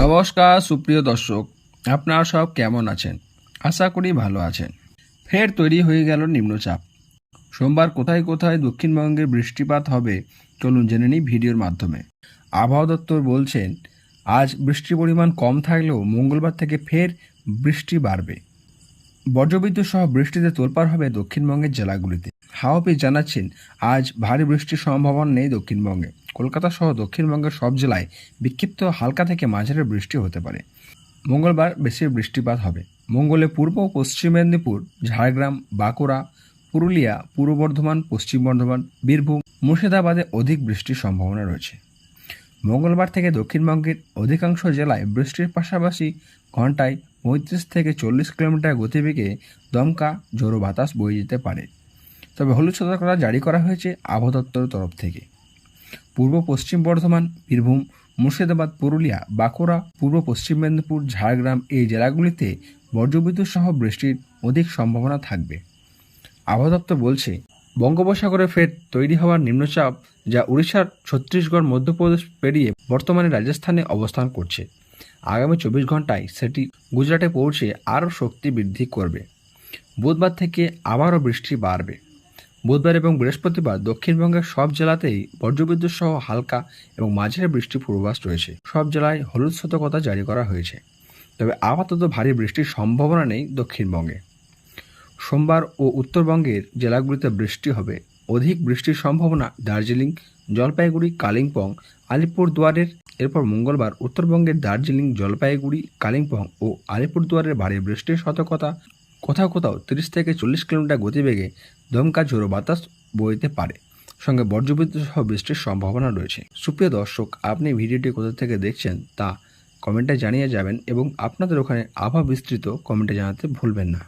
নমস্কার সুপ্রিয় দর্শক, আপনারা সব কেমন আছেন? আশা করি ভালো আছেন। ফের তৈরি হয়ে গেল নিম্নচাপ। সোমবার কোথায় কোথায় দক্ষিণবঙ্গে বৃষ্টিপাত হবে চলুন জেনে নিই ভিডিওর মাধ্যমে। আবহাওয়া দপ্তর বলছেন আজ বৃষ্টির পরিমাণ কম থাকলেও মঙ্গলবার থেকে ফের বৃষ্টি বাড়বে। বজ্রবিদ্যুৎ সহ বৃষ্টিতে তোলপাড় হবে দক্ষিণবঙ্গের জেলাগুলিতে। হাওয়া অফিস জানাচ্ছেন আজ ভারী বৃষ্টির সম্ভাবনা নেই দক্ষিণবঙ্গে। কলকাতা সহ দক্ষিণবঙ্গের সব জেলায় বিক্ষিপ্ত হালকা থেকে মাঝারি বৃষ্টি হতে পারে। মঙ্গলবার বেশি বৃষ্টিপাত হবে। মঙ্গলে পূর্ব ও পশ্চিম মেদিনীপুর, ঝাড়গ্রাম, বাঁকুড়া, পুরুলিয়া, পূর্ব বর্ধমান, পশ্চিম বর্ধমান, বীরভূম, মুর্শিদাবাদে অধিক বৃষ্টির সম্ভাবনা রয়েছে। মঙ্গলবার থেকে দক্ষিণবঙ্গের অধিকাংশ জেলায় বৃষ্টির পাশাপাশি ঘন্টায় 35 থেকে 40 কিলোমিটার গতিবেগে দমকা ঝোড়ো বাতাস বয়ে যেতে পারে। তবে হলুদ সতর্কতা জারি করা হয়েছে আবহাওয়া দপ্তরের তরফ থেকে। পূর্ব পশ্চিম বর্ধমান, বীরভূম, মুর্শিদাবাদ, পুরুলিয়া, বাঁকুড়া, পূর্ব পশ্চিম মেদিনীপুর, ঝাড়গ্রাম এই জেলাগুলিতে বজ্রবিদ্যুৎ সহ বৃষ্টির অধিক সম্ভাবনা থাকবে। আবহাওয়া দপ্তর বলছে বঙ্গোপসাগরে ফের তৈরি হওয়ার নিম্নচাপ যা উড়িষ্যার ছত্তিশগড়, মধ্যপ্রদেশ পেরিয়ে বর্তমানে রাজস্থানে অবস্থান করছে, আগামী 24 ঘন্টায় সেটি গুজরাটে পৌঁছে আরও শক্তি বৃদ্ধি করবে। বুধবার থেকে আবারও বৃষ্টি বাড়বে। বুধবার এবং বৃহস্পতিবার দক্ষিণবঙ্গের সব জেলাতেই বজ্রবিদ্যুৎ সহ হালকা এবং মাঝারি বৃষ্টির পূর্বাভাস রয়েছে। সব জেলায় হলুদ সতর্কতা জারি করা হয়েছে। তবে আপাতত ভারী বৃষ্টির সম্ভাবনা নেই দক্ষিণবঙ্গে। সোমবার ও উত্তরবঙ্গের জেলাগুলিতে বৃষ্টি হবে। অধিক বৃষ্টির সম্ভাবনা দার্জিলিং, জলপাইগুড়ি, কালিম্পং, আলিপুরদুয়ারের। এরপর মঙ্গলবার উত্তরবঙ্গের দার্জিলিং, জলপাইগুড়ি, কালিম্পং ও আলিপুরদুয়ারের ভারী বৃষ্টির সতর্কতা। কোথাও কোথাও 30 থেকে 40 কিলোমিটার গতিবেগে দমকা ঝোড়ো বাতাস বইতে পারে, সঙ্গে বজ্রবিদ্যুৎ সহ বৃষ্টির সম্ভাবনা রয়েছে। সুপ্রিয় দর্শক, আপনি ভিডিওটি কোথা থেকে দেখছেন তা কমেন্টে জানিয়ে যাবেন এবং আপনাদের ওখানে আবহাওয়া বিস্তৃত কমেন্টে জানাতে ভুলবেন না।